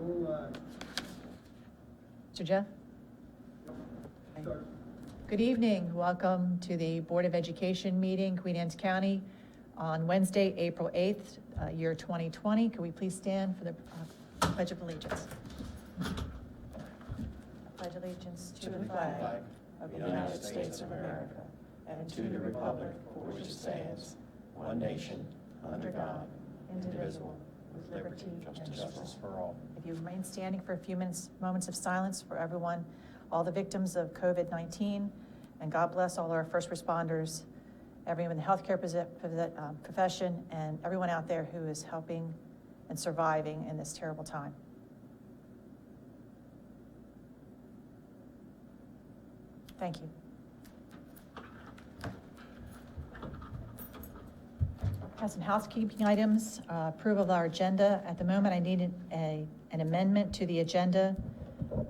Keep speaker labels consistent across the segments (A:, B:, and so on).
A: Mr. Jeff? Good evening. Welcome to the Board of Education meeting, Queen Anne's County, on Wednesday, April 8th, year 2020. Could we please stand for the Pledge of Allegiance? Pledge allegiance to the flag of the United States of America and to the republic for which it stands, one nation, under God, indivisible, with liberty and justice for all. If you remain standing for a few moments of silence for everyone, all the victims of COVID-19, and God bless all our first responders, everyone in the healthcare profession, and everyone out there who is helping and surviving in this terrible time. Thank you. Have some housekeeping items. Approval of our agenda. At the moment, I need an amendment to the agenda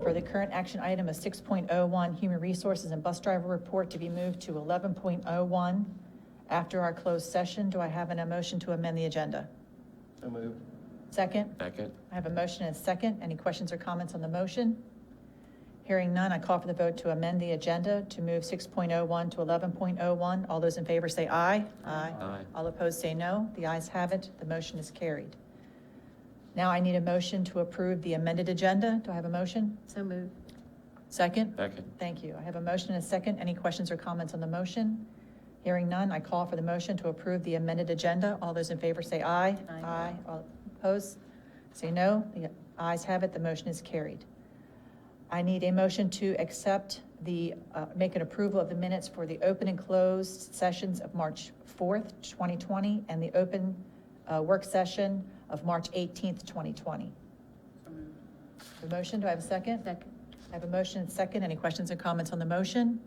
A: for the current action item of 6.01, Human Resources and Bus Driver Report, to be moved to 11.01 after our closed session. Do I have a motion to amend the agenda?
B: So moved.
A: Second?
B: Second.
A: I have a motion and a second. Any questions or comments on the motion? Hearing none, I call for the vote to amend the agenda to move 6.01 to 11.01. All those in favor say aye. Aye.
B: Aye.
A: All opposed say no. The ayes have it. The motion is carried. Now I need a motion to approve the amended agenda. Do I have a motion?
C: So moved.
A: Second?
B: Second.
A: Thank you. I have a motion and a second. Any questions or comments on the motion? Hearing none, I call for the motion to approve the amended agenda. All those in favor say aye.
C: Aye.
A: Aye. All opposed say no. The ayes have it. The motion is carried. I need a motion to accept make an approval of the minutes for the open and closed sessions of March 4th, 2020, and the open work session of March 18th, 2020. The motion, do I have a second?
C: Second.
A: I have a motion and second. Any questions or comments on the motion?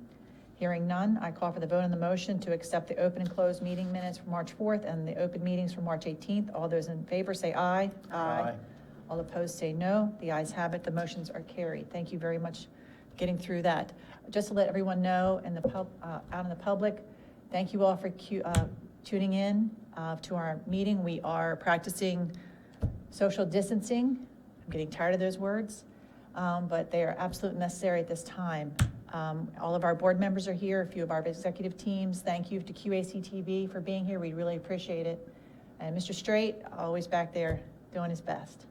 A: Hearing none, I call for the vote on the motion to accept the open and closed meeting minutes for March 4th and the open meetings for March 18th. All those in favor say aye.
B: Aye.
A: All opposed say no. The ayes have it. The motions are carried. Thank you very much for getting through that. Just to let everyone know, out in the public, thank you all for tuning in to our meeting. We are practicing social distancing. I'm getting tired of those words, but they are absolutely necessary at this time. All of our board members are here, a few of our executive teams. Thank you to QACTV for being here. We really appreciate it. And Mr. Straight, always back there doing his best.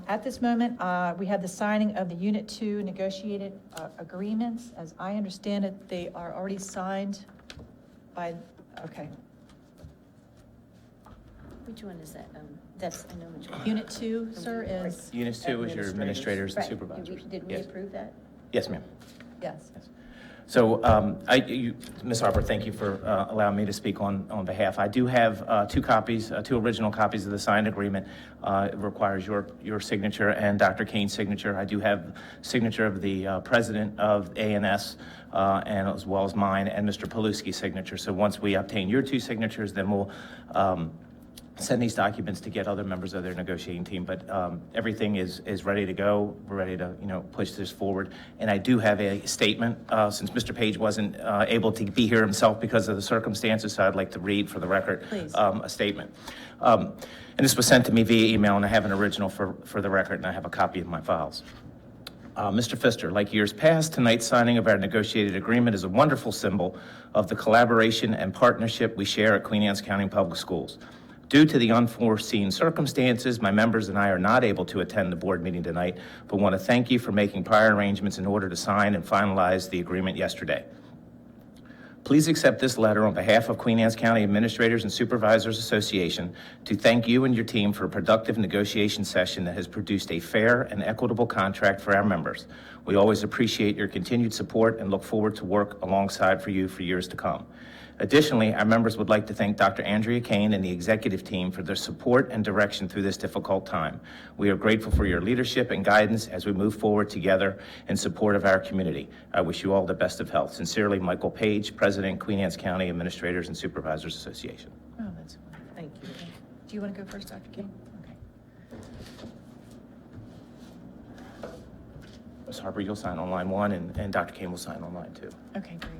A: At this moment, we have the signing of the Unit 2 negotiated agreements. As I understand it, they are already signed by, okay.
C: Which one is that? That's, I know which one.
A: Unit 2, sir, is,
B: Unit 2 is your administrators and
C: Right.
B: supervisors.
C: Did we
B: Yes.
C: approve that?
B: Yes, ma'am.
A: yes.
B: So, Ms. Harper, thank you for allowing me to speak on behalf. I do have two original copies of the signed agreement. It requires your signature and Dr. Kane's signature. I do have signature of the president of ANS, and as well as mine and Mr. Paluski's signature. So once we obtain your two signatures, then we'll send these documents to get other members of their negotiating team, but everything is ready to go. We're ready to push this forward. And I do have a statement since Mr. Page wasn't able to be here himself because of the circumstances, so I'd like to read for the record a statement. And this was sent to me via email, and I have an original for the record, and I have a copy of my files. Mr. Pfister, like years past, tonight's signing of our negotiated agreement is a wonderful symbol of the collaboration and partnership we share at Queen Anne's County Public Schools. Due to the unforeseen circumstances, my members and I are not able to attend the board meeting tonight, but want to thank you for making prior arrangements in order to sign and finalize the agreement yesterday. Please accept this letter on behalf of Queen Anne's County Administrators and Supervisors Association to thank you and your team for a productive negotiation session that has produced a fair and equitable contract for our members. We always appreciate your continued support and look forward to work alongside for you for years to come. Additionally, our members would like to thank Dr. Andrea Kane and the executive team for their support and direction through this difficult time. We are grateful for your leadership and guidance as we move forward together in support of our community. I wish you all the best of health. Sincerely, Michael Page, President, Queen Anne's County Administrators and Supervisors Association.
A: Oh, that's wonderful. Thank you. Do you want to go first, Dr. King? Okay.
B: Ms. Harper, you'll sign on line 1, and Dr. Kane will sign on line 2.
A: Okay, great.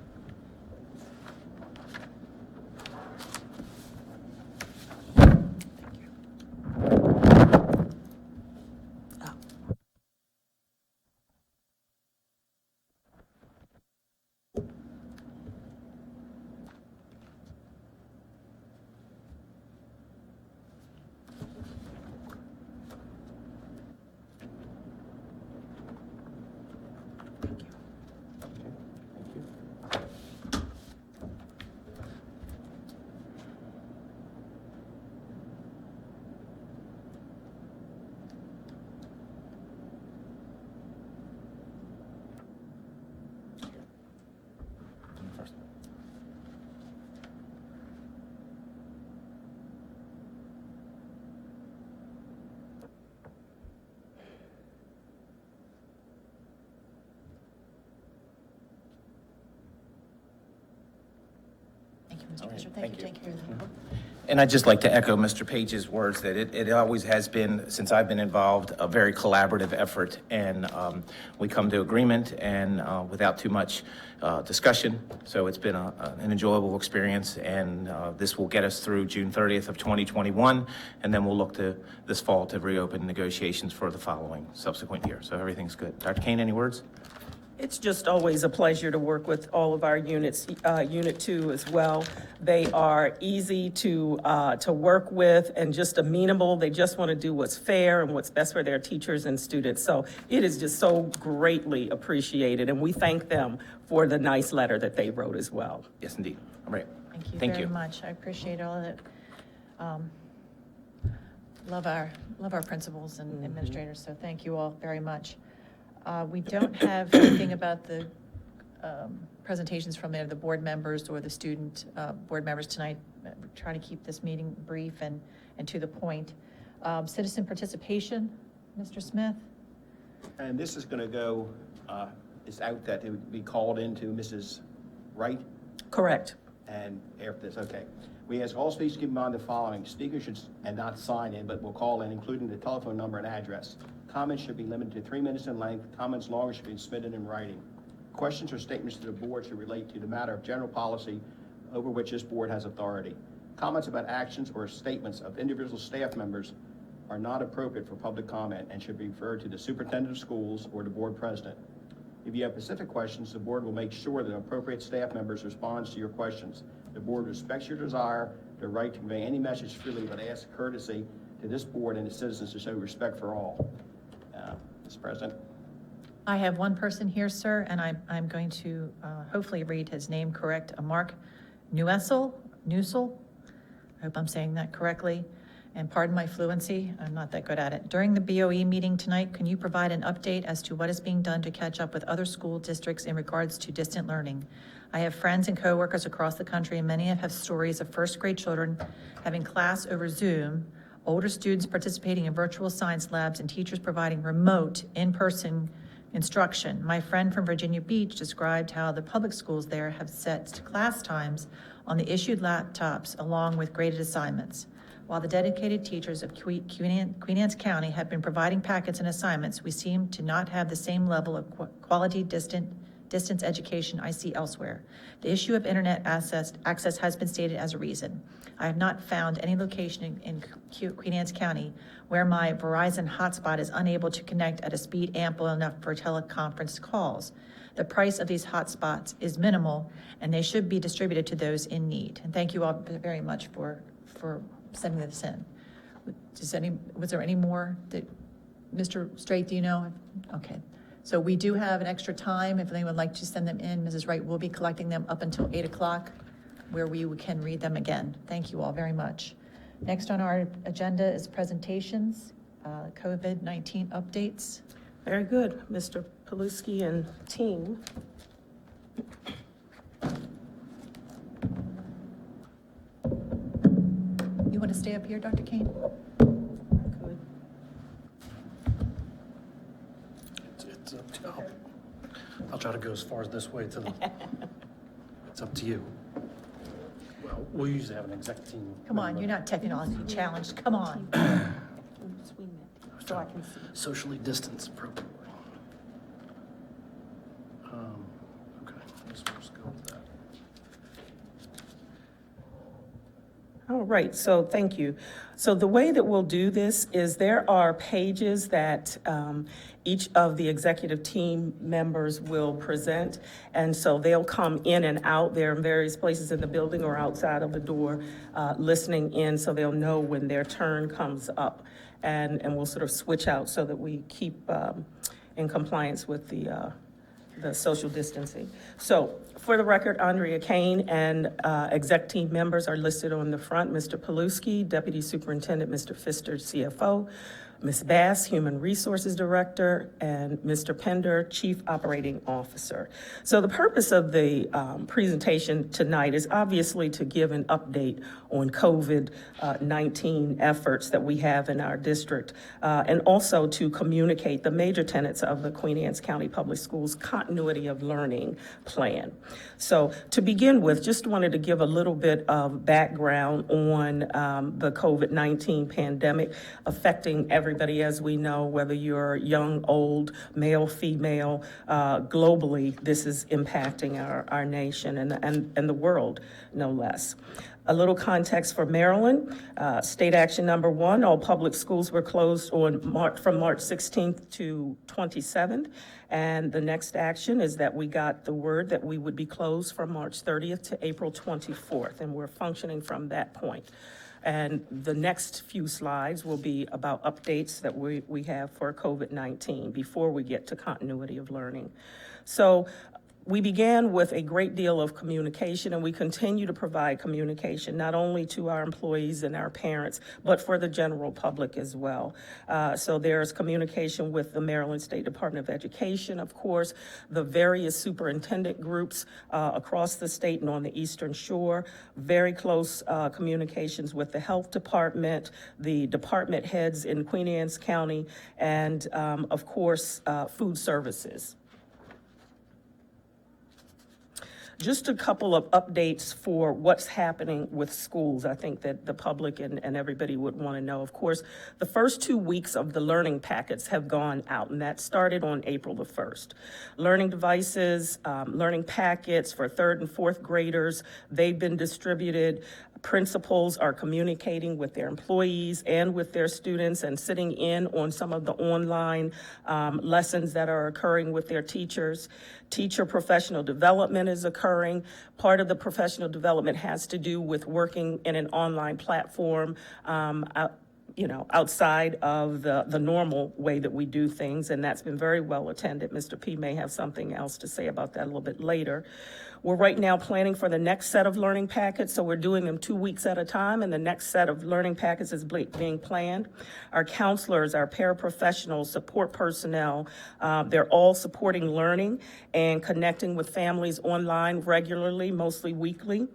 A: Mr.
B: All right,
A: Fisher.
B: thank
A: Thank you.
B: you.
A: Take care of that.
B: And I'd just like to echo Mr. Page's words that it always has been, since I've been involved, a very collaborative effort. And we come to agreement and without too much discussion. So it's been an enjoyable experience. And this will get us through June 30th of 2021. And then we'll look to this fall to reopen negotiations for the following subsequent year. So everything's good. Dr. Kane, any words?
D: It's just always a pleasure to work with all of our units, Unit 2 as well. They are easy to work with and just amenable. They just want to do what's fair and what's best for their teachers and students. So it is just so greatly appreciated, and we thank them for the nice letter that they wrote as well.
B: Yes, indeed. All right.
A: Thank you very much. I appreciate all of it. Love our principals and administrators, so thank you all very much. We don't have anything about the presentations from the board members or the student board members tonight. We're trying to keep this meeting brief and to the point. Citizen participation, Mr. Smith?
E: And this is going to go, it's out that it would be called into Mrs. Wright,
D: Correct.
E: and after this, okay. We ask all speakers to keep in mind the following. Speakers should not sign in, but will call in, including the telephone number and address. Comments should be limited to 3 minutes in length. Comments longer should be submitted in writing. Questions or statements to the board should relate to the matter of general policy over which this board has authority. Comments about actions or statements of individual staff members are not appropriate for public comment and should be referred to the superintendent of schools or the board president. If you have specific questions, the board will make sure that appropriate staff members respond to your questions. The board respects your desire, the right to convey any message freely, but asks courtesy to this board and its citizens to show respect for all. Mr. President.
A: I have one person here, sir, and I'm going to hopefully read his name correct. Mark Newsel. I hope I'm saying that correctly. And pardon my fluency, I'm not that good at it. During the BOE meeting tonight, can you provide an update as to what is being done to catch up with other school districts in regards to distant learning? I have friends and coworkers across the country, and many have stories of first grade children having class over Zoom, older students participating in virtual science labs, and teachers providing remote, in-person instruction. My friend from Virginia Beach described how the public schools there have set class times on the issued laptops along with graded assignments. While the dedicated teachers of Queen Anne's County have been providing packets and assignments, we seem to not have the same level of quality distance education I see elsewhere. The issue of internet access has been stated as a reason. I have not found any location in Queen Anne's County where my Verizon hotspot is unable to connect at a speed ample enough for teleconference calls. The price of these hotspots is minimal, and they should be distributed to those in need. And thank you all very much for sending this in. Was there any more that, Mr. Straight, do you know? Okay. So we do have an extra time. If anyone would like to send them in, Mrs. Wright will be collecting them up until 8 o'clock, where we can read them again. Thank you all very much. Next on our agenda is presentations, COVID-19 updates.
D: Very good, Mr. Paluski and team.
A: You want to stay up here, Dr. Kane?
D: Good.
F: It's up to you. I'll try to go as far as this way to the, it's up to you. Well, we usually have an exec team.
A: Come on, you're not technologically challenged. Come on.
C: So I can see.
F: Socially distanced appropriately. Okay, let's just go with that.
D: All right, so thank you. So the way that we'll do this is there are pages that each of the executive team members will present, and so they'll come in and out. They're in various places in the building or outside of the door listening in, so they'll know when their turn comes up. And we'll sort of switch out so that we keep in compliance with the social distancing. So for the record, Andrea Kane and exec team members are listed on the front. Mr. Paluski, Deputy Superintendent, Mr. Pfister, CFO, Ms. Bass, Human Resources Director, and Mr. Pender, Chief Operating Officer. So the purpose of the presentation tonight is obviously to give an update on COVID-19 efforts that we have in our district, and also to communicate the major tenets of the Queen Anne's County Public Schools Continuity of Learning Plan. So to begin with, just wanted to give a little bit of background on the COVID-19 pandemic affecting everybody, as we know, whether you're young, old, male, female, globally, this is impacting our nation and the world, no less. A little context for Maryland. State action number 1, all public schools were closed from March 16th to 27th. And the next action is that we got the word that we would be closed from March 30th to April 24th, and we're functioning from that point. And the next few slides will be about updates that we have for COVID-19 before we get to continuity of learning. So we began with a great deal of communication, and we continue to provide communication not only to our employees and our parents, but for the general public as well. So there's communication with the Maryland State Department of Education, of course, the various superintendent groups across the state and on the Eastern Shore, very close communications with the Health Department, the department heads in Queen Anne's County, and of course, food services. Just a couple of updates for what's happening with schools. I think that the public and everybody would want to know. Of course, the first 2 weeks of the learning packets have gone out, and that started on April the 1st. Learning devices, learning packets for 3rd and 4th graders, they've been distributed. Principals are communicating with their employees and with their students and sitting in on some of the online lessons that are occurring with their teachers. Teacher professional development is occurring. Part of the professional development has to do with working in an online platform outside of the normal way that we do things, and that's been very well attended. Mr. P may have something else to say about that a little bit later. We're right now planning for the next set of learning packets, so we're doing them 2 weeks at a time, and the next set of learning packets is being planned. Our counselors, our paraprofessionals, support personnel, they're all supporting learning and connecting with families online regularly, mostly weekly.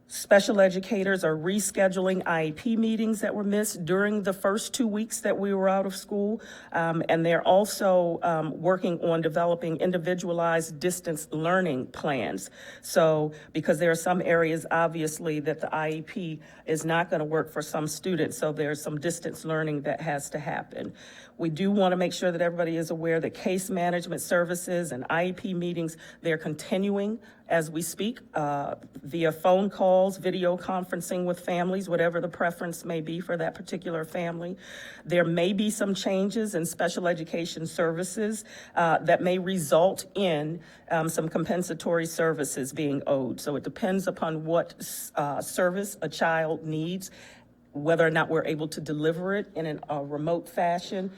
D: Special educators are rescheduling IEP meetings that were missed during the first 2 weeks that we were out of school. And they're also working on developing individualized distance learning plans. So, because there are some areas, obviously, that the IEP is not going to work for some students, so there's some distance learning that has to happen. We do want to make sure that everybody is aware that case management services and IEP meetings, they're continuing as we speak, via phone calls, video conferencing with families, whatever the preference may be for that particular family. There may be some changes in special education services that may result in some compensatory services being owed. So it depends upon what service a child needs, whether or not we're able to deliver it in a remote fashion.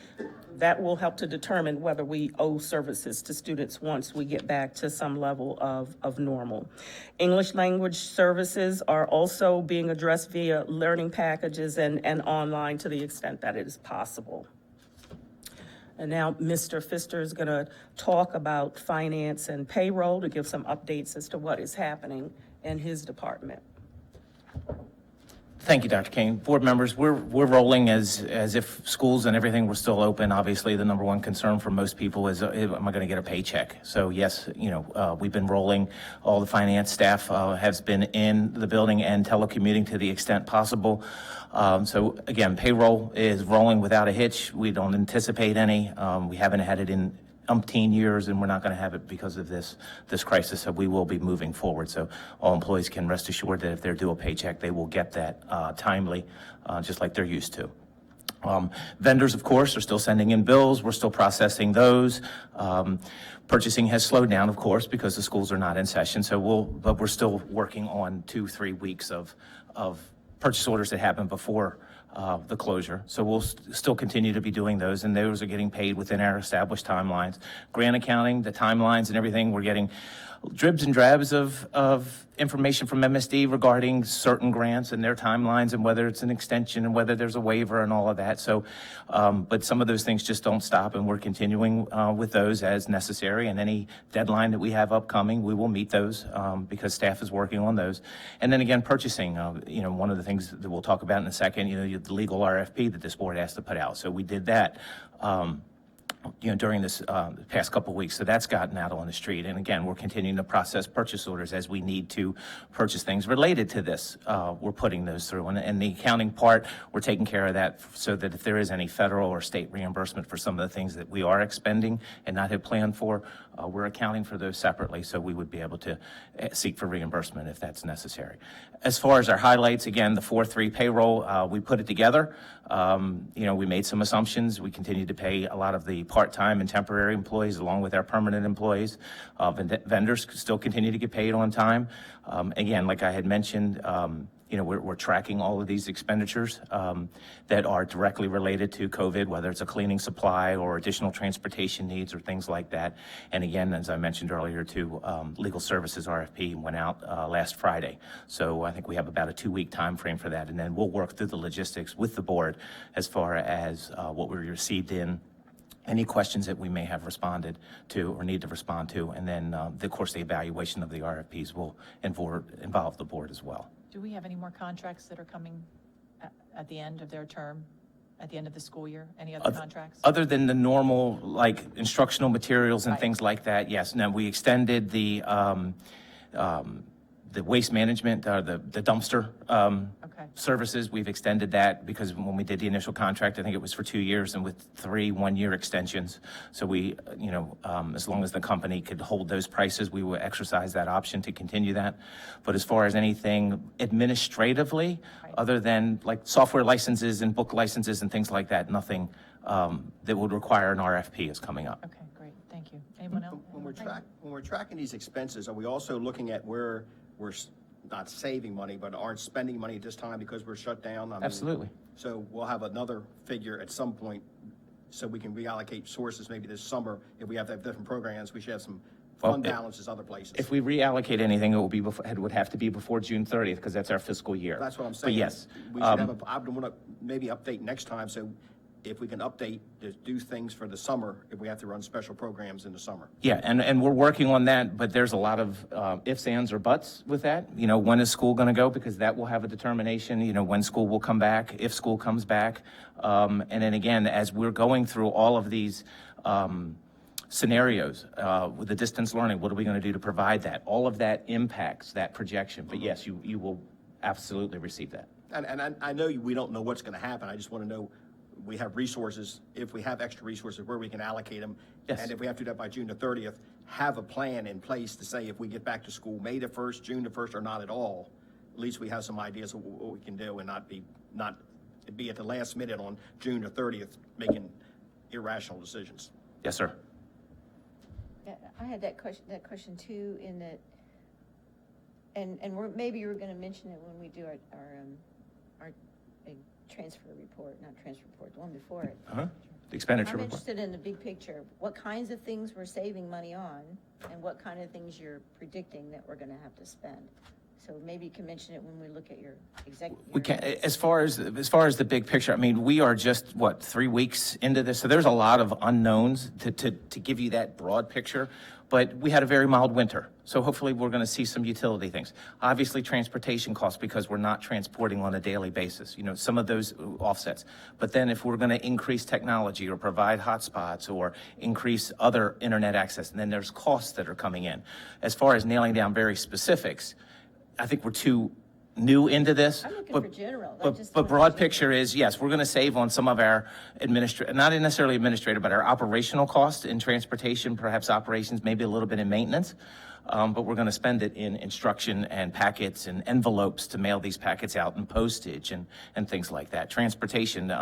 D: That will help to determine whether we owe services to students once we get back to some level of normal. English language services are also being addressed via learning packages and online to the extent that it is possible. And now Mr. Pfister is going to talk about finance and payroll to give some updates as to what is happening in his department.
B: Thank you, Dr. Kane. Board members, we're rolling as if schools and everything were still open. Obviously, the number one concern for most people is, am I going to get a paycheck? So yes, we've been rolling. All the finance staff has been in the building and telecommuting to the extent possible. So again, payroll is rolling without a hitch. We don't anticipate any. We haven't had it in umpteen years, and we're not going to have it because of this crisis. So we will be moving forward. So all employees can rest assured that if they're due a paycheck, they will get that timely, just like they're used to. Vendors, of course, are still sending in bills. We're still processing those. Purchasing has slowed down, of course, because the schools are not in session. But we're still working on 2-3 weeks of purchase orders that happened before the closure. So we'll still continue to be doing those, and those are getting paid within our established timelines. Grant accounting, the timelines and everything, we're getting dribs and drabs of information from MSD regarding certain grants and their timelines and whether it's an extension and whether there's a waiver and all of that. So, but some of those things just don't stop, and we're continuing with those as necessary. And any deadline that we have upcoming, we will meet those because staff is working on those. And then again, purchasing, one of the things that we'll talk about in a second, the legal RFP that this board has to put out. So we did that. During this past couple of weeks. So that's gotten out on the street. And again, we're continuing to process purchase orders as we need to purchase things related to this. We're putting those through. And the accounting part, we're taking care of that so that if there is any federal or state reimbursement for some of the things that we are expending and not have planned for, we're accounting for those separately. So we would be able to seek for reimbursement if that's necessary. As far as our highlights, again, the 4-3 payroll, we put it together. We made some assumptions. We continue to pay a lot of the part-time and temporary employees along with our permanent employees. Vendors still continue to get paid on time. Again, like I had mentioned, we're tracking all of these expenditures that are directly related to COVID, whether it's a cleaning supply or additional transportation needs or things like that. And again, as I mentioned earlier too, legal services RFP went out last Friday. So I think we have about a 2-week time frame for that. And then we'll work through the logistics with the board as far as what we received in, any questions that we may have responded to or need to respond to. And then, of course, the evaluation of the RFPs will involve the board as well.
A: Do we have any more contracts that are coming at the end of their term, at the end of the school year? Any other contracts?
B: Other than the normal, like instructional materials and
A: Right.
B: things like that, yes. Now, we extended the waste management, the dumpster
A: Okay.
B: services. We've extended that because when we did the initial contract, I think it was for 2 years and with 3 one-year extensions. So we, as long as the company could hold those prices, we will exercise that option to continue that. But as far as anything administratively,
A: Right.
B: other than like software licenses and book licenses and things like that, nothing that would require an RFP is coming up.
A: Okay, great, thank you. Anyone else?
E: When we're tracking these expenses, are we also looking at where we're not saving money, but aren't spending money at this time because we're shut down? I mean,
B: Absolutely.
E: So we'll have another figure at some point so we can reallocate sources maybe this summer. If we have to have different programs, we should have some fund balances other places.
B: If we reallocate anything, it would have to be before June 30th because that's our fiscal year.
E: That's what I'm
B: But
E: saying.
B: yes.
E: We should have I want to maybe update next time, so if we can update to do things for the summer, if we have to run special programs in the summer.
B: Yeah, and we're working on that, but there's a lot of ifs, ands, or buts with that. When is school going to go? Because that will have a determination, when school will come back, if school comes back. And then again, as we're going through all of these scenarios with the distance learning, what are we going to do to provide that? All of that impacts that projection. But yes, you will absolutely receive that.
E: And I know we don't know what's going to happen. I just want to know we have resources, if we have extra resources, where we can allocate them.
B: Yes.
E: And if we have to do that by June the 30th, have a plan in place to say if we get back to school May the 1st, June the 1st, or not at all, at least we have some ideas of what we can do and not be at the last minute on June the 30th making irrational decisions.
B: Yes, sir.
C: Yeah, I had that question too, in that, and maybe you were gonna mention it when we do our transfer report, not transfer report, the one before it.
B: The expenditure
C: I'm
B: report.
C: interested in the big picture. What kinds of things we're saving money on, and what kind of things you're predicting that we're gonna have to spend? So maybe you can mention it when we look at your executive.
B: We can, as far as the big picture, I mean, we are just, 3 weeks into this, so there's a lot of unknowns to give you that broad picture, but we had a very mild winter, so hopefully we're going to see some utility things. Obviously, transportation costs, because we're not transporting on a daily basis, some of those offsets. But then if we're going to increase technology or provide hotspots or increase other internet access, and then there's costs that are coming in. As far as nailing down very specifics, I think we're too new into this.
C: I'm looking
B: but-
C: for general. I
B: But,
C: just
B: but
C: wanna
B: broad
C: know.
B: picture is, yes, we're going to save on some of our not necessarily administrative, but our operational costs in transportation, perhaps operations, maybe a little bit in maintenance. But we're going to spend it in instruction and packets and envelopes to mail these packets out, and postage and things like that. Transportation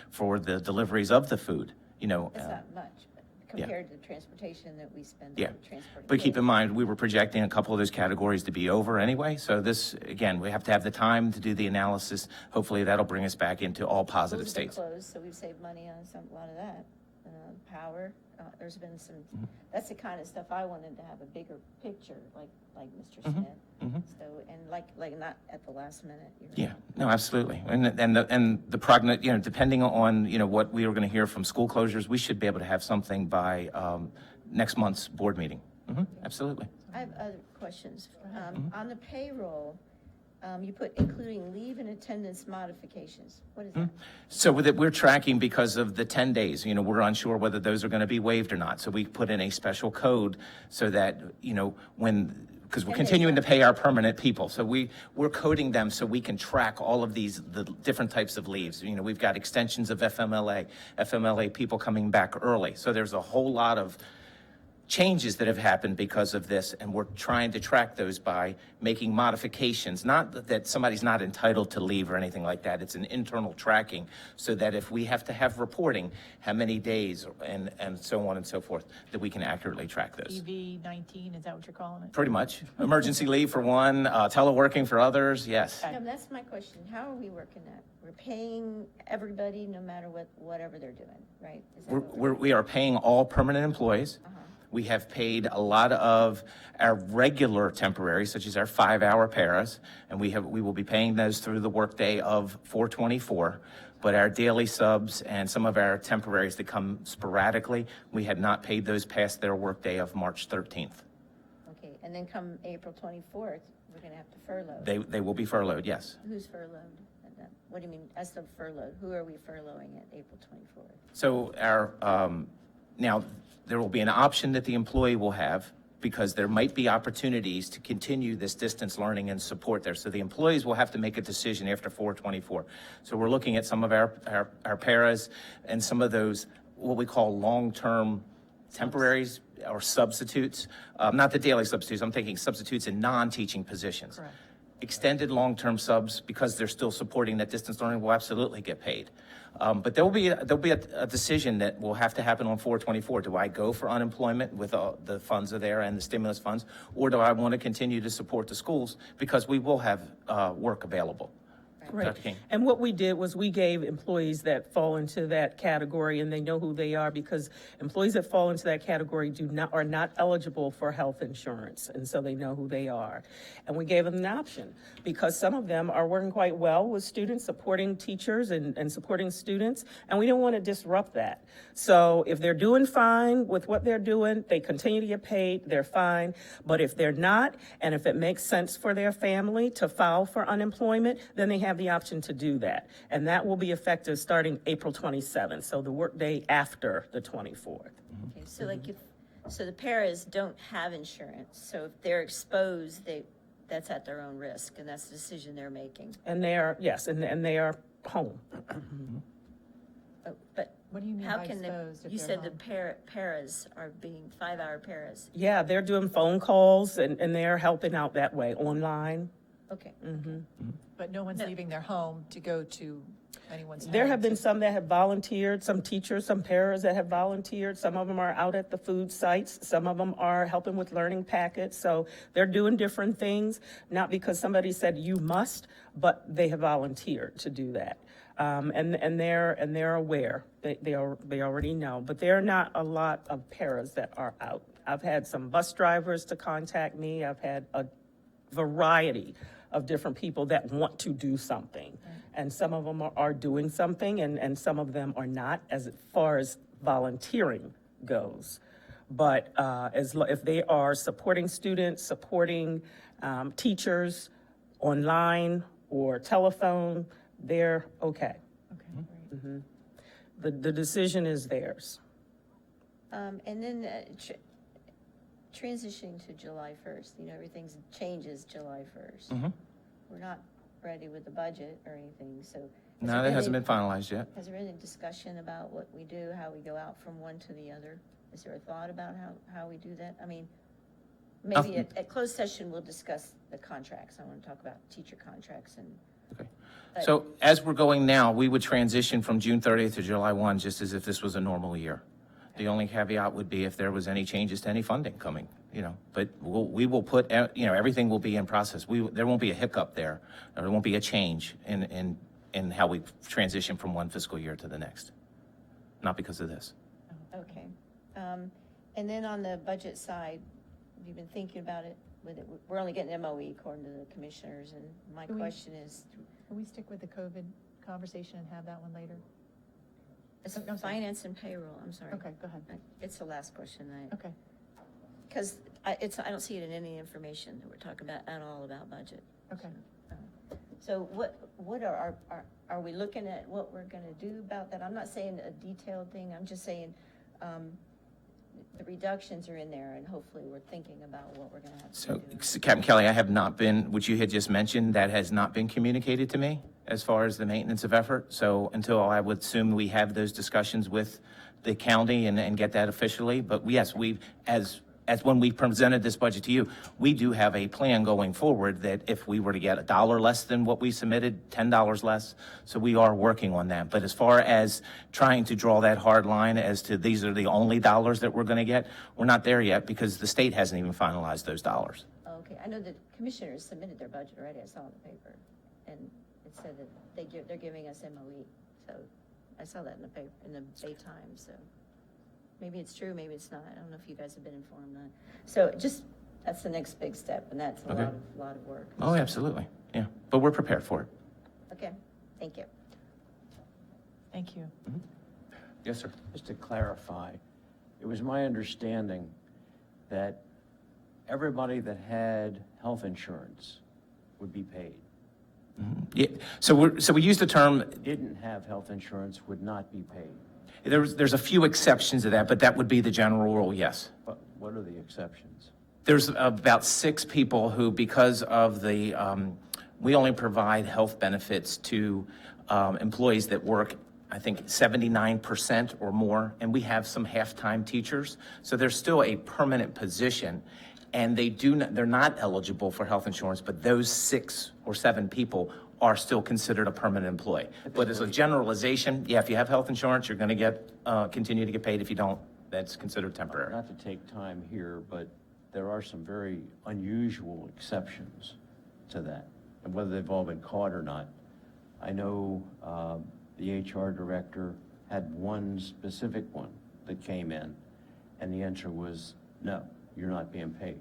B: for the deliveries of the food,
C: It's not much, but
B: Yeah.
C: compared to the transportation that we spend
B: Yeah,
C: on transporting.
B: but keep in mind, we were projecting a couple of those categories to be over anyway. So this, again, we have to have the time to do the analysis. Hopefully that'll bring us back into all positive
C: Schools have been
B: states.
C: closed, so we've saved money on a lot of that. power. There's been some, that's the kind of stuff I wanted to have a bigger picture, like Mr. Smith. So, and like not at the last minute.
B: Yeah, no, absolutely. And the prognosis, depending on, what we were going to hear from school closures, we should be able to have something by next month's board meeting. Absolutely.
C: I have other questions. On the payroll, you put including leave and attendance modifications. What is that?
B: So with it, we're tracking because of the 10 days, we're unsure whether those are going to be waived or not. So we put in a special code so that, because we're continuing to pay our permanent people. So we're coding them so we can track all of the different types of leaves. We've got extensions of FMLA people coming back early. So there's a whole lot of changes that have happened because of this, and we're trying to track those by making modifications. Not that somebody's not entitled to leave or anything like that. It's an internal tracking so that if we have to have reporting, how many days and so on and so forth, that we can accurately track those.
A: EV-19, is that what you're calling it?
B: Pretty much. Emergency leave for one, teleworking for we yes.
C: No, that's my question. How are we working that? We're paying everybody no matter whatever they're doing, right? Is that what
B: We are paying all permanent employees. We have paid a lot of our regular temporaries, such as our 5-hour paras, and we will be paying those through the workday of 4/24. But our daily subs and some of our temporaries that come sporadically, we had not paid those past their workday of March 13th.
C: Okay, and then come April 24th, we're going to have to furlough.
B: They will be furloughed, yes.
C: Who's furloughed? What do you mean, as the furloughed? Who are we furloughing at April 24th?
B: So now there will be an option that the employee will have because there might be opportunities to continue this distance learning and support there. So the employees will have to make a decision after 4/24. So we're looking at some of our paras and some of those, what we call long-term temporaries or substitutes, not the daily substitutes, I'm thinking substitutes in non-teaching positions.
A: Correct.
B: Extended long-term subs, because they're still supporting that distance learning, will absolutely get paid. But there'll be a decision that will have to happen on 4/24. Do I go for unemployment with the funds are there and the stimulus funds, or do I want to continue to support the schools because we will have work available?
D: Right.
B: Dr. King.
D: And what we did was we gave employees that fall into that category, and they know who they are, because employees that fall into that category are not eligible for health insurance, and so they know who they are. And we gave them an option because some of them are working quite well with students, supporting teachers and supporting students, and we don't want to disrupt that. So if they're doing fine with what they're doing, they continue to get paid, they're fine. But if they're not, and if it makes sense for their family to file for unemployment, then they have the option to do that. And that will be effective starting April 27th, so the workday after the 24th.
C: Okay, so so the paras don't have insurance, so if they're exposed, that's at their own risk, and that's the decision they're making.
D: And they are, yes, and they are home.
C: Oh, but
A: What do you mean
C: how
A: by
C: can
A: exposed if
C: you
A: they're
C: said the
A: home?
C: paras are being 5-hour paras?
D: Yeah, they're doing phone calls and they're helping out that way, online.
C: Okay.
A: But no one's leaving their home to go to anyone's home.
D: There have been some that have volunteered, some teachers, some paras that have volunteered. Some of them are out at the food sites. Some of them are helping with learning packets. So they're doing different things, not because somebody said you must, but they have volunteered to do that. And they're aware. They already know. But there are not a lot of paras that are out. I've had some bus drivers to contact me. I've had a variety of different people that want to do something. And some of them are doing something, and some of them are not, as far as volunteering goes. But if they are supporting students, supporting teachers online or telephone, they're okay.
A: Okay, great.
D: The decision is theirs.
C: And then transitioning to July 1st, everything changes July 1st. We're not ready with the budget or anything, so.
B: No, that hasn't been finalized yet.
C: Has there been any discussion about what we do, how we go out from one to the other? Is there a thought about how we do that? I mean, maybe at closed session, we'll discuss the contracts. I want to talk about teacher contracts and.
B: Okay. So as we're going now, we would transition from June 30th to July 1, just as if this was a normal year. The only caveat would be if there was any changes to any funding coming, but we will put, everything will be in process. There won't be a hiccup there. There won't be a change in how we transition from one fiscal year to the next. Not because of this.
C: Okay. And then on the budget side, have you been thinking about it? We're only getting MOE according to the commissioners, and my
A: Can we-
C: question is,
A: Can we stick with the COVID conversation and have that one later?
C: it's
A: I'm sorry.
C: finance and payroll, I'm sorry.
A: Okay, go ahead.
C: It's the last question,
A: Okay.
C: because I don't see it in any information that we're talking about at all about budget.
A: Okay.
C: So what are we looking at what we're gonna do about that? I'm not saying a detailed thing, I'm just saying, the reductions are in there, and hopefully we're thinking about what we're gonna have to
B: So,
C: do.
B: Captain Kelly, I have not been, which you had just mentioned, that has not been communicated to me as far as the maintenance of effort. So until I would assume we have those discussions with the county and get that officially. But yes, as when we presented this budget to you, we do have a plan going forward that if we were to get $1 less than what we submitted, $10 less. So we are working on that. But as far as trying to draw that hard line as to these are the only dollars that we're going to get, we're not there yet because the state hasn't even finalized those dollars.
C: Okay, I know the commissioners submitted their budget already, I saw in the paper, and it said that they're giving us MOE, so I saw that in the paper, in the Bay Times, so maybe it's true, maybe it's not, I don't know if you guys have been informed on that. So just, that's the next big step, and that's a
B: Okay.
C: lot of work.
B: Oh, absolutely. Yeah. But we're prepared for it.
C: Okay, thank you.
A: Thank you.
B: Yes, sir.
G: Just to clarify, it was my understanding that everybody that had health insurance would be paid.
B: Yeah. So we use the term,
G: Didn't have health insurance would not be paid.
B: there's a few exceptions to that, but that would be the general rule, yes.
G: But what are the exceptions?
B: There's about 6 people who, because of the, we only provide health benefits to employees that work, I think, 79% or more, and we have some half-time teachers. So there's still a permanent position, and they're not eligible for health insurance, but those 6 or 7 people are still considered a permanent employee. But as a generalization, yeah, if you have health insurance, you're going to continue to get paid. If you don't, that's considered temporary.
G: Not to take time here, but there are some very unusual exceptions to that, and whether they've all been caught or not. I know the HR director had one specific one that came in, and the answer was, no, you're not being paid.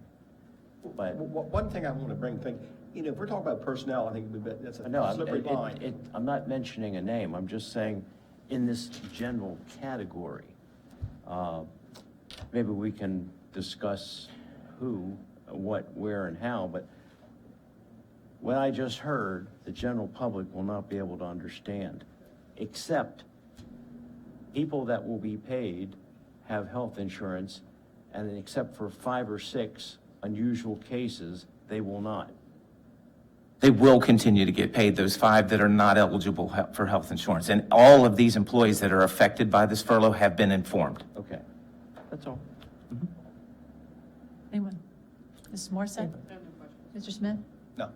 G: But
E: One thing I want to bring, if we're talking about personnel, I think that's a
G: no,
E: slippery line.
G: I'm not mentioning a name. I'm just saying, in this general category, maybe we can discuss who, what, where, and how, but what I just heard, the general public will not be able to understand, except people that will be paid have health insurance, and except for 5 or 6 unusual cases, they will not.
B: They will continue to get paid, those 5 that are not eligible for health insurance. And all of these employees that are affected by this furlough have been informed.
G: Okay, that's all.
A: Anyone? Mrs. Morissette? Mr. Smith?
E: No.
A: All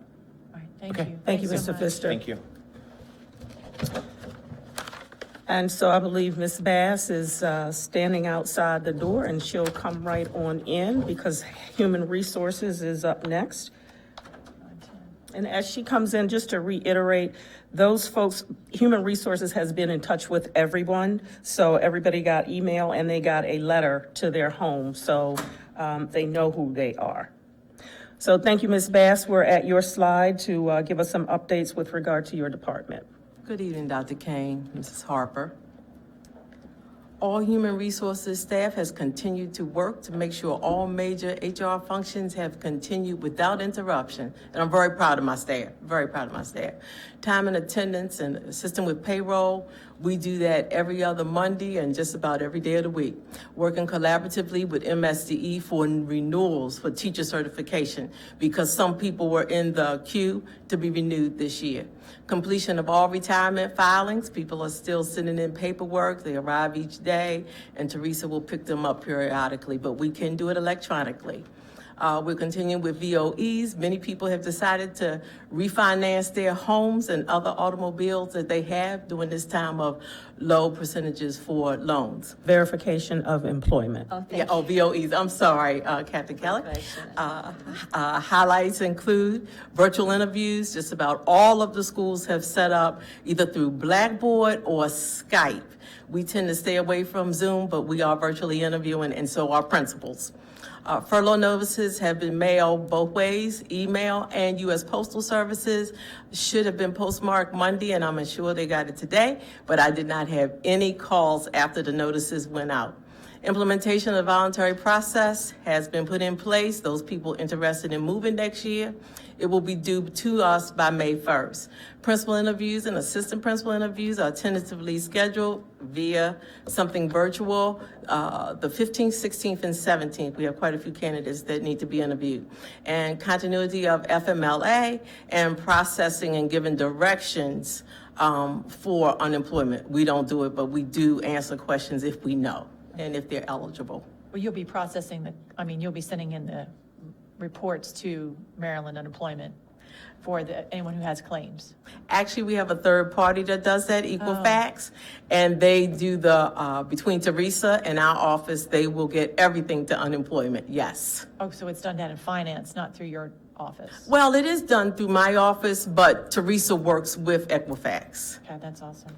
A: right, thank
B: Okay.
A: you.
D: Thank you,
A: Thanks so
D: Mr.
A: much.
D: Pfister.
B: Thank you.
D: And so I believe Ms. Bass is standing outside the door, and she'll come right on in because Human Resources is up next. And as she comes in, just to reiterate, those folks, Human Resources has been in touch with everyone. So everybody got email and they got a letter to their home. So they know who they are. So thank you, Ms. Bass. We're at your slide to give us some updates with regard to your department.
H: Good evening, Dr. Kane, Mrs. Harper. All Human Resources staff has continued to work to make sure all major HR functions have continued without interruption. And I'm very proud of my staff, very proud of my staff. Time and attendance and assisting with payroll, we do that every other Monday and just about every day of the week. Working collaboratively with MSDE for renewals for teacher certification because some people were in the queue to be renewed this year. Completion of all retirement filings. People are still sending in paperwork. They arrive each day, and Teresa will pick them up periodically, but we can do it electronically. We're continuing with VOEs. Many people have decided to refinance their homes and other automobiles that they have during this time of low percentages for loans.
D: Verification of employment.
C: Oh,
H: Yeah,
C: thank you.
H: VOEs, I'm sorry, Captain Kelly. Highlights include virtual interviews. Just about all of the schools have set up either through Blackboard or Skype. We tend to stay away from Zoom, but we are virtually interviewing, and so are principals. Furlough notices have been mailed both ways, email and U.S. Postal Services. Should have been postmarked Monday, and I'm sure they got it today, but I did not have any calls after the notices went out. Implementation of the voluntary process has been put in place. Those people interested in moving next year, it will be due to us by May 1st. Principal interviews and assistant principal interviews are tentatively scheduled via something virtual, the 15th, 16th, and 17th. We have quite a few candidates that need to be interviewed. And continuity of FMLA and processing and giving directions for unemployment. We don't do it, but we do answer questions if we know and if they're eligible.
A: Well, you'll be processing you'll be sending in the reports to Maryland Unemployment for anyone who has claims.
H: Actually, we have a third party that does that, Equifax, and they do between Teresa and our office, they will get everything to unemployment, yes.
A: Oh, so it's done down in finance, not through your office?
H: Well, it is done through my office, but Teresa works with Equifax.
A: Okay, that's awesome.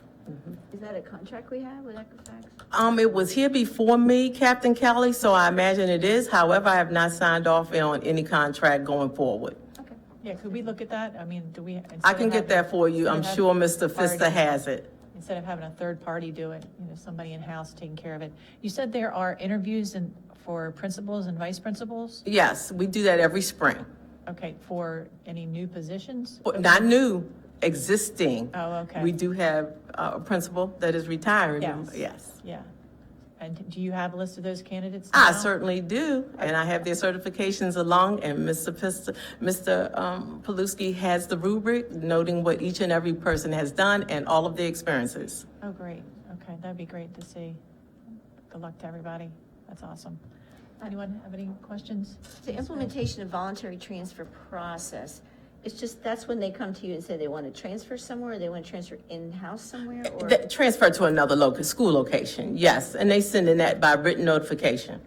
C: Is that a contract we have with Equifax?
H: It was here before me, Captain Kelly, so I imagine it is. However, I have not signed off on any contract going forward.
C: Okay.
A: Yeah, could we look at that? I mean, do we?
H: I can get that for you. I'm sure Mr. Pfister has it.
A: Instead of having a third party do it, somebody in-house taking care of it. You said there are interviews for principals and vice principals?
H: Yes, we do that every spring.
A: Okay, for any new positions?
H: Not new, existing.
A: Oh, okay.
H: We do have a principal that is retiring.
A: Yes.
H: Yes.
A: Yeah. And do you have a list of those candidates
H: I
A: now?
H: certainly do, and I have their certifications along, and Mr. Paluski has the rubric noting what each and every person has done and all of the experiences.
A: Oh, great. Okay, that'd be great to see. Good luck to everybody. That's awesome. Anyone have any questions?
C: The implementation of voluntary transfer process, it's just, that's when they come to you and say they want to transfer somewhere, or they want to transfer in-house somewhere, or?
H: Transfer to another school location, yes, and they send in that by written notification.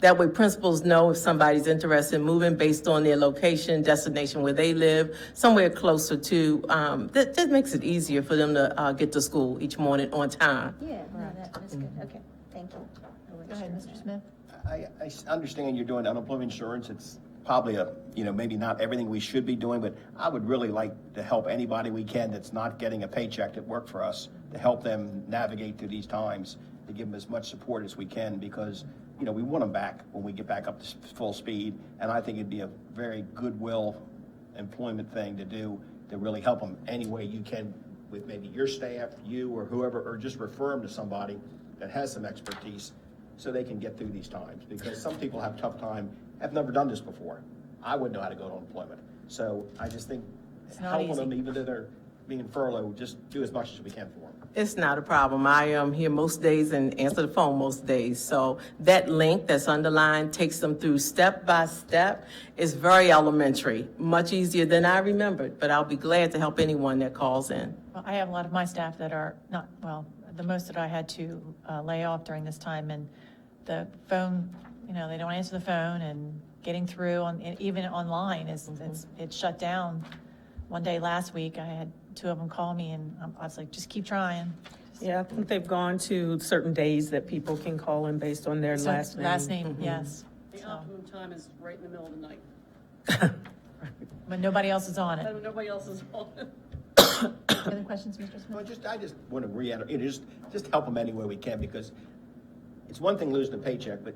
H: That way principals know if somebody's interested in moving based on their location, destination where they live, somewhere closer to, that makes it easier for them to get to school each morning on time.
C: Yeah, no, that's good, okay, thank you.
A: Go ahead, Mr. Smith.
E: I understand you're doing unemployment insurance. It's probably maybe not everything we should be doing, but I would really like to help anybody we can that's not getting a paycheck that work for us, to help them navigate through these times, to give them as much support as we can, because, we want them back when we get back up to full speed. And I think it'd be a very goodwill employment thing to do, to really help them any way you can with maybe your staff, you or whoever, or just refer them to somebody that has some expertise so they can get through these times, because some people have a tough time, have never done this before. I wouldn't know how to go to unemployment. So I just think
A: not
E: helping them,
A: easy.
E: even though they're being furloughed, just do as much as we can for them.
H: It's not a problem. I am here most days and answer the phone most days. So that link that's underlined takes them through step by step. It's very elementary, much easier than I remembered, but I'll be glad to help anyone that calls in.
A: Well, I have a lot of my staff that are not, the most that I had to lay off during this time, and the phone, they don't answer the phone, and getting through even online it's shut down. One day last week, I had two of them call me, and I was like, just keep trying.
D: Yeah, I think they've gone to certain days that people can call in based on their
A: So,
D: last name.
A: Last name, yes.
I: The
A: So,
I: optimum time is right in the middle of the night.
A: but nobody else is on it.
I: Nobody else is on it.
A: Other questions, Mr.
E: Well,
A: Smith?
E: I just want to reiterate, just help them any way we can, because it's one thing losing a paycheck, but,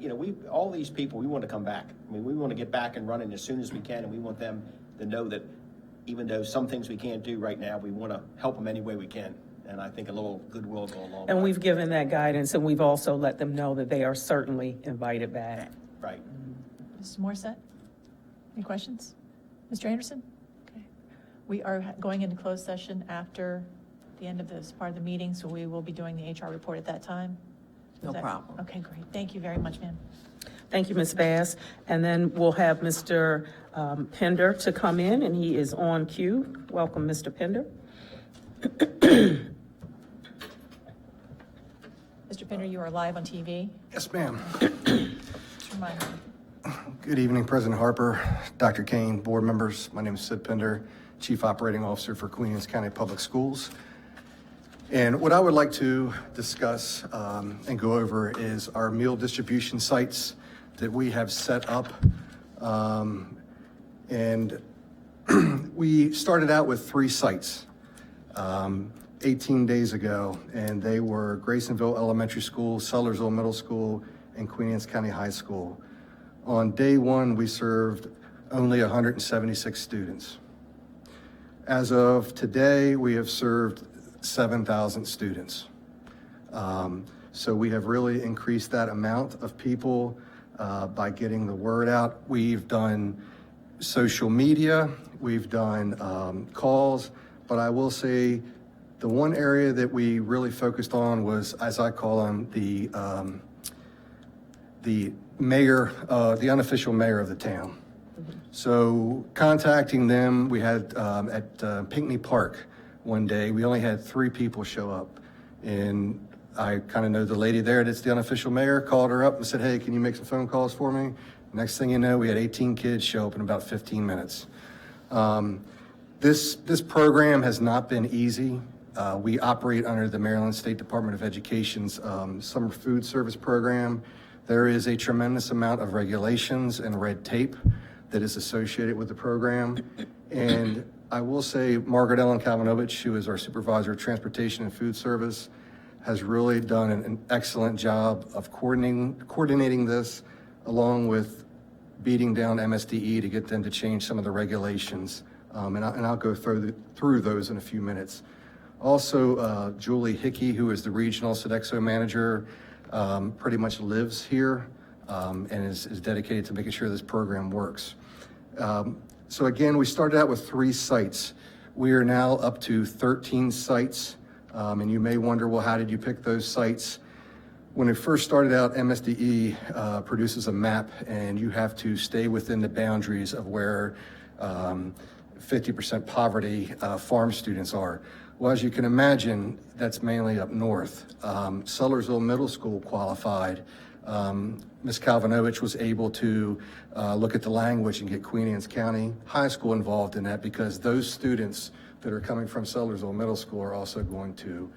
E: all these people, we want to come back. I mean, we want to get back and running as soon as we can, and we want them to know that even though some things we can't do right now, we want to help them any way we can. And I think a little goodwill will go a long way.
D: And we've given that guidance, and we've also let them know that they are certainly invited back.
E: Right.
A: Mrs. Morissette? Any questions? Mr. Anderson? Okay. We are going into closed session after the end of this part of the meeting, so we will be doing the HR report at that time. Is
H: No
A: that-
H: problem.
A: Okay, great. Thank you very much, ma'am.
D: Thank you, Ms. Bass. And then we'll have Mr. Pender to come in, and he is on cue. Welcome, Mr. Pender.
A: Mr. Pinder, you are live on TV.
J: Yes, ma'am.
A: Just remind me.
J: Good evening, President Harper, Dr. Kane, board members. My name is Sid Pender, Chief Operating Officer for Queen Anne's County Public Schools. And what I would like to discuss and go over is our meal distribution sites that we have set up. And we started out with 3 sites 18 days ago, and they were Graysonville Elementary School, Sellersville Middle School, and Queen Anne's County High School. On day 1, we served only 176 students. As of today, we have served 7,000 students. So we have really increased that amount of people by getting the word out. We've done social media, we've done calls, but I will say the one area that we really focused on was, as I call him, the mayor, the unofficial mayor of the town. So contacting them, we had at Pinckney Park one day, we only had 3 people show up. And I kind of know the lady there that's the unofficial mayor, called her up and said, hey, can you make some phone calls for me? Next thing you know, we had 18 kids show up in about 15 minutes. This program has not been easy. We operate under the Maryland State Department of Education's summer food service program. There is a tremendous amount of regulations and red tape that is associated with the program. And I will say Margaret Ellen Kalmanovich, who is our supervisor of transportation and food service, has really done an excellent job of coordinating this, along with beating down MSDE to get them to change some of the regulations. And I'll go through those in a few minutes. Also, Julie Hickey, who is the regional Sodexo manager, pretty much lives here and is dedicated to making sure this program works. So again, we started out with 3 sites. We are now up to 13 sites. And you may wonder, well, how did you pick those sites? When it first started out, MSDE produces a map, and you have to stay within the boundaries of where 50% poverty farm students are. Well, as you can imagine, that's mainly up north. Sellersville Middle School qualified. Ms. Kalvanovich was able to look at the language and get Queen Anne's County High School involved in that, because those students that are coming from Sellersville Middle School are also going to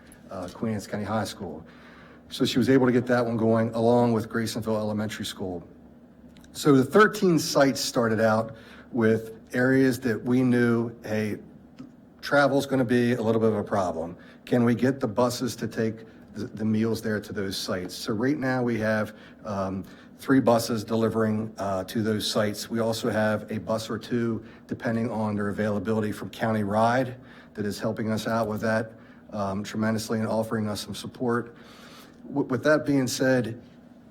J: Queen Anne's County High School. So she was able to get that one going, along with Graysonville Elementary School. So the 13 sites started out with areas that we knew, hey, travel's going to be a little bit of a problem. Can we get the buses to take the meals there to those sites? So right now we have 3 buses delivering to those sites. We also have a bus or 2, depending on their availability, from County Ride that is helping us out with that tremendously and offering us some support. With that being said,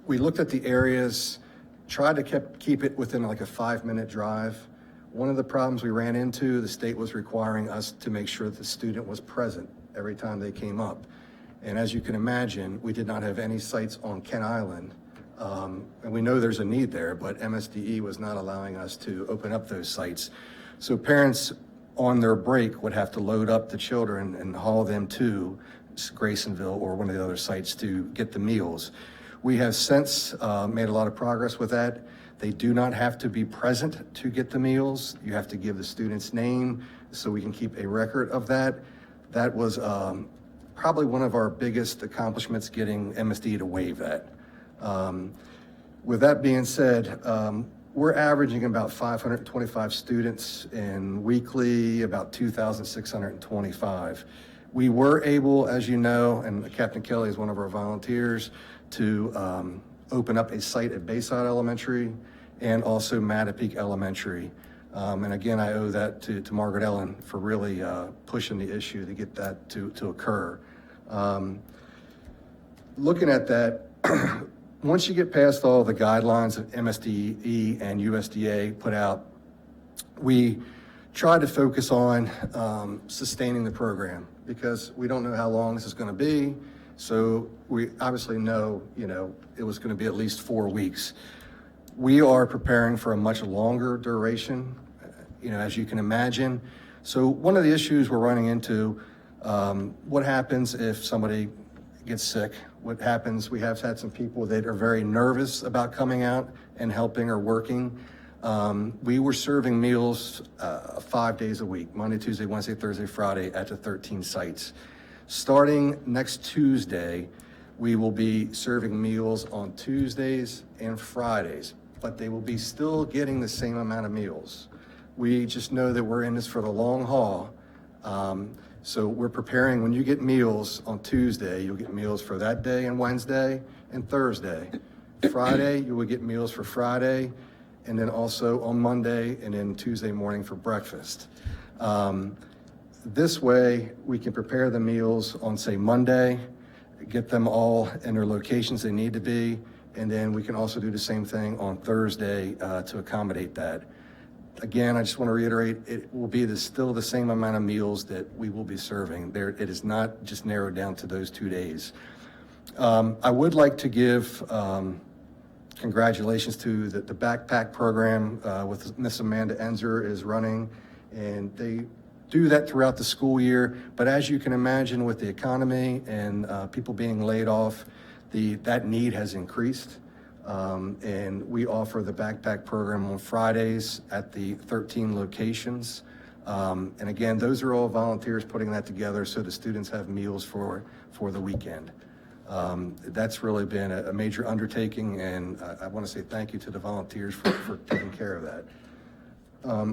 J: we looked at the areas, tried to keep it within like a 5-minute drive. One of the problems we ran into, the state was requiring us to make sure that the student was present every time they came up. And as you can imagine, we did not have any sites on Kent Island. And we know there's a need there, but MSDE was not allowing us to open up those sites. So parents on their break would have to load up the children and haul them to Graysonville or one of the other sites to get the meals. We have since made a lot of progress with that. They do not have to be present to get the meals. You have to give the student's name so we can keep a record of that. That was probably one of our biggest accomplishments, getting MSD to waive that. With that being said, we're averaging about 525 students, and weekly about 2,625. We were able, as you know, and Captain Kelly is one of our volunteers, to open up a site at Bayside Elementary and also Mattapique Elementary. And again, I owe that to Margaret Ellen for really pushing the issue to get that to occur. Looking at that, once you get past all the guidelines that MSDE and USDA put out, we try to focus on sustaining the program, because we don't know how long this is going to be. So we obviously know, it was going to be at least 4 weeks. We are preparing for a much longer duration, as you can imagine. So one of the issues we're running into, what happens if somebody gets sick? What happens, we have had some people that are very nervous about coming out and helping or working. We were serving meals 5 days a week, Monday, Tuesday, Wednesday, Thursday, Friday, at the 13 sites. Starting next Tuesday, we will be serving meals on Tuesdays and Fridays, but they will be still getting the same amount of meals. We just know that we're in this for the long haul. So we're preparing, when you get meals on Tuesday, you'll get meals for that day and Wednesday and Thursday. Friday, you will get meals for Friday, and then also on Monday, and then Tuesday morning for breakfast. This way, we can prepare the meals on, say, Monday, get them all in their locations they need to be, and then we can also do the same thing on Thursday to accommodate that. Again, I just want to reiterate, it will be still the same amount of meals that we will be serving. It is not just narrowed down to those 2 days. I would like to give congratulations to the backpack program with Miss Amanda Enzer is running, and they do that throughout the school year. But as you can imagine, with the economy and people being laid off, that need has increased. And we offer the backpack program on Fridays at the 13 locations. And again, those are all volunteers putting that together so the students have meals for the weekend. That's really been a major undertaking, and I want to say thank you to the volunteers for taking care of that.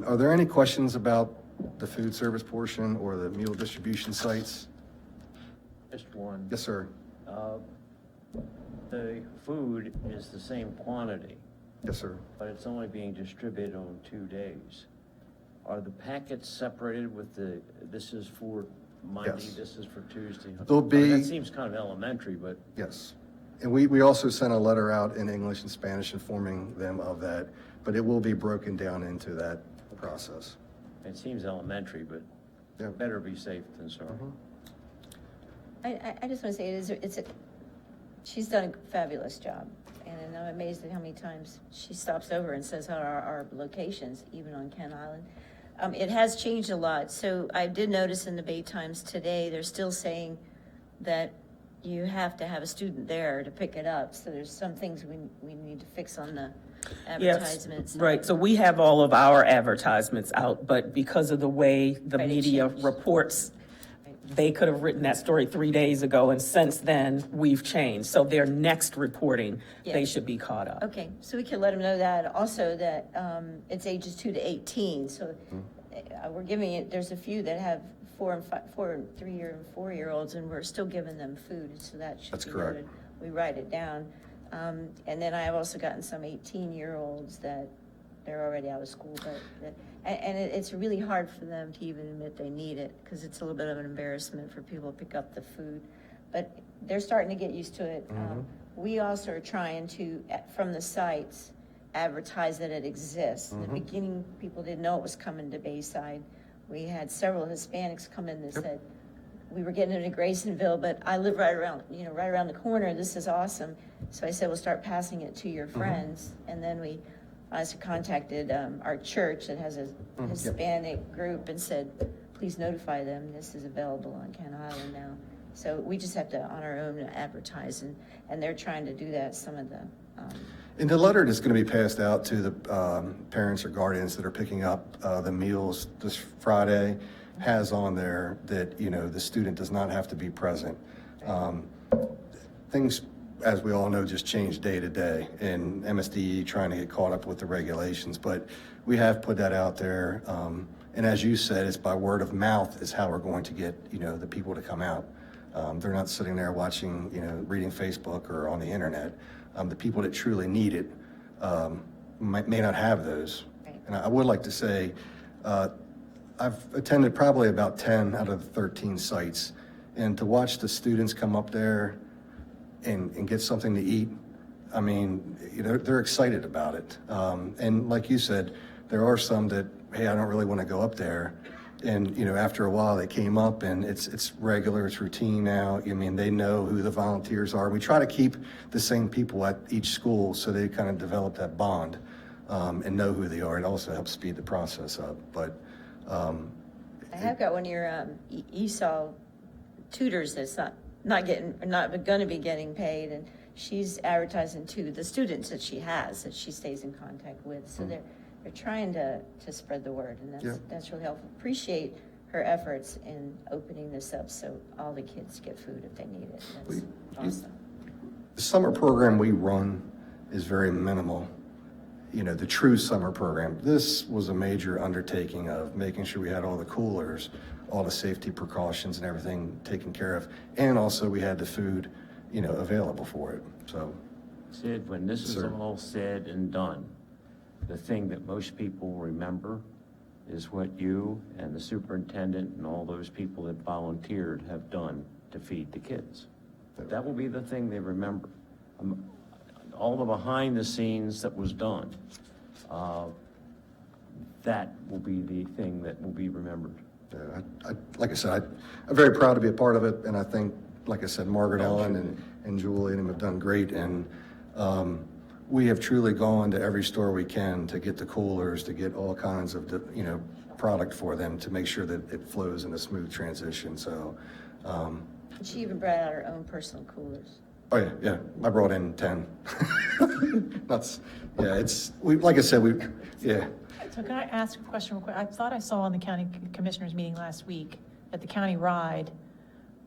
J: Are there any questions about the food service portion or the meal distribution sites?
G: Just one.
J: Yes, sir.
G: The food is the same quantity,
J: Yes, sir.
G: but it's only being distributed on 2 days. Are the packets separated with this is for Monday,
J: Yes.
G: this is for Tuesday?
J: There'll be-
G: That seems kind of elementary, but
J: Yes. And we also sent a letter out in English and Spanish informing them of that, but it will be broken down into that process.
G: it seems elementary, but
J: Yeah.
G: better be safe than sorry.
C: I just want to say, she's done a fabulous job, and I'm amazed at how many times she stops over and says how our locations, even on Kent Island. It has changed a lot, so I did notice in the Bay Times today, they're still saying that you have to have a student there to pick it up, so there's some things we need to fix on the advertisements.
D: Right, so we have all of our advertisements out, but because of the way the
C: Right, it
D: media
C: changed.
D: reports, they could have written that story 3 days ago, and since then, we've changed. So their next reporting, they
C: Yeah.
D: should be caught up.
C: Okay, so we can let them know that, also that it's ages 2 to 18, so we're giving it, there's a few that have 3-year and 4-year-olds, and we're still giving them food, so that should be
J: That's correct.
C: noted. We write it down. And then I have also gotten some 18-year-olds that they're already out of school, but, it's really hard for them to even admit they need it, because it's a little bit of an embarrassment for people to pick up the food. But they're starting to get used to it. We also are trying to, from the sites, advertise that it exists. In the beginning, people didn't know it was coming to Bayside. We had several Hispanics come in that said, we were getting it in Graysonville, but I live right around the corner, this is awesome. So I said, we'll start passing it to your friends. And then I contacted our church that has a Hispanic group and said, please notify them, this is available on Kent Island now. So we just have to, on our own, advertise, and they're trying to do that, some of the.
J: And the letter that's going to be passed out to the parents or guardians that are picking up the meals this Friday has on there that, the student does not have to be present. Things, as we all know, just change day to day, and MSDE trying to get caught up with the regulations, but we have put that out there. And as you said, it's by word of mouth is how we're going to get, the people to come out. They're not sitting there watching, reading Facebook or on the internet. The people that truly need it may not have those.
C: Right.
J: And I would like to say, I've attended probably about 10 out of the 13 sites, and to watch the students come up there and get something to eat, I mean, they're excited about it. And like you said, there are some that, hey, I don't really want to go up there. And, after a while they came up, and it's regular, it's routine now. I mean, they know who the volunteers are. We try to keep the same people at each school so they kind of develop that bond and know who they are. It also helps speed the process up. But
C: I have got one of your ESOL tutors that's not going to be getting paid, and she's advertising to the students that she has, that she stays in contact with. So they're trying to spread the word, and that's really helpful. Appreciate her efforts in opening this up so all the kids get food if they need it. That's awesome.
J: The summer program we run is very minimal. You know, the true summer program. This was a major undertaking of making sure we had all the coolers, all the safety precautions and everything taken care of. And also we had the food, you know, available for it, so.
G: Sid, when this is
J: Sir.
G: all said and done, the thing that most people remember is what you and the superintendent and all those people that volunteered have done to feed the kids. That will be the thing they remember. All the behind the scenes that was done, that will be the thing that will be remembered.
J: Like I said, I'm very proud to be a part of it, and I think, like I said, Margaret Ellen and Julie and them have done great, and we have truly gone to every store we can to get the coolers, to get all kinds of, you know, product for them to make sure that it flows in a smooth transition, so.
C: She even brought out her own personal coolers.
J: Oh, yeah, I brought in 10. That's, yeah, like I said, yeah.
A: So can I ask a question real quick? I thought I saw on the county commissioners meeting last week that the county ride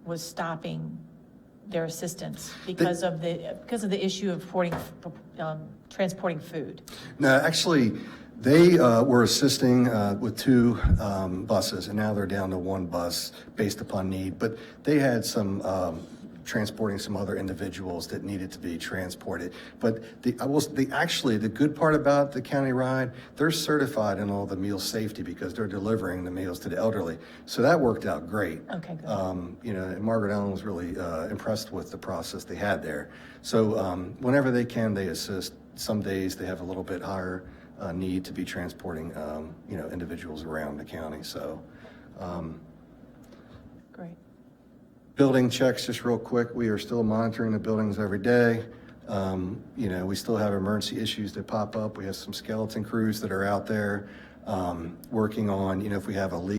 A: was stopping their assistance because of the issue of transporting food.
J: No, actually, they were assisting with 2 buses, and now they're down to 1 bus based upon need. But they had some transporting some other individuals that needed to be transported. But the good part about the county ride, they're certified in all the meal safety because they're delivering the meals to the elderly. So that worked out great.
A: Okay, good.
J: You know, and Margaret Allen was really impressed with the process they had there. So whenever they can, they assist. Some days they have a little bit higher need to be transporting, you know, individuals around the county. So.
A: Great.
J: Building checks, just real quick, we are still monitoring the buildings every day. You know, we still have emergency issues that pop up. We have some skeleton crews that are out there working on, you know, if we have a leak.